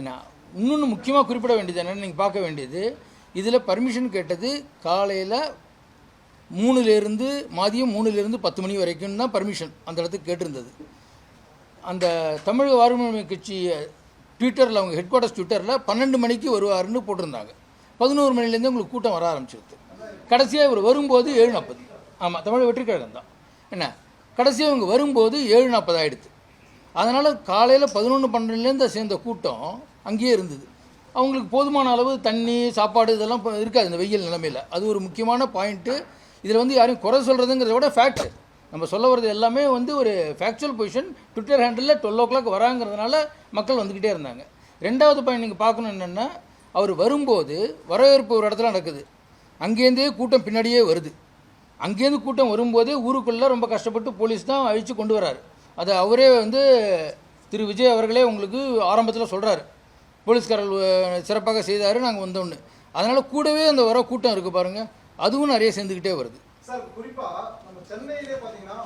ஏன்னா இன்னொன்று முக்கியமாக குறிப்பிட வேண்டியது என்னென்னு நீங்கள் பார்க்க வேண்டியது, இதில் பர்மிஷன் கேட்டது காலையில் 3லேருந்து மதியம் 3லேருந்து 10 மணி வரைக்கும் தான் பர்மிஷன் அந்த இடத்துக்கு கேட்டிருந்தது. அந்த தமிழக வாழ்வுரிமை கட்சி ட்விட்டரில், அவங்க ஹெட் குவார்ட்டர்ஸ் ட்விட்டரில் 12 மணிக்கு வருவாருன்னு போட்டிருந்தாங்க. 11 மணிலேருந்து உங்களுக்கு கூட்டம் வர ஆரம்பிச்சிருது. கடைசியாக இவர் வரும்போது 7:40. ஆமாம், தமிழக வெற்றிக்கழகம் தான். என்ன, கடைசியாக இவங்க வரும்போது 7:40 ஆகிடுது. அதனால் காலையில் 11-12லேருந்து சேர்ந்த கூட்டம் அங்கேயே இருந்தது. அவங்களுக்கு போதுமான அளவு தண்ணி, சாப்பாடு இதெல்லாம் இருக்காது இந்த வெயில் நிலைமையில். அது ஒரு முக்கியமான பாயிண்ட்டு. இதில் யாரையும் குறை சொல்கிறதுங்கிறத விட ஃபேக்ட், நம்ம சொல்ல வர்றது எல்லாமே ஒரு factual position. Twitter handle 12 o'clock வராங்கிறதுனால மக்கள் வந்துக்கிட்டே இருந்தாங்க. ரெண்டாவது பாயிண்ட் நீங்கள் பார்க்கணும் என்னென்னா, அவர் வரும்போது வரவேற்பு ஒரு இடத்துல நடக்குது, அங்கேருந்தே கூட்டம் பின்னாடியே வருது. அங்கேருந்து கூட்டம் வரும்போதே ஊருக்குள்ளே ரொம்ப கஷ்டப்பட்டு போலீஸ் தான் அழித்து கொண்டு வராரு. அதை அவரே திரு விஜய் அவர்களே உங்களுக்கு ஆரம்பத்தில் சொல்கிறாரு, போலீஸ்காரர்கள் சிறப்பாக செய்தார், நாங்கள் வந்தோன்னு. அதனால் கூடவே அந்த வர கூட்டம் இருக்குது பாருங்கள், அதுவும் நிறைய சேர்ந்துக்கிட்டே வருது. சார், குறிப்பாக நம்ம சென்னையிலே பார்த்தீங்கன்னா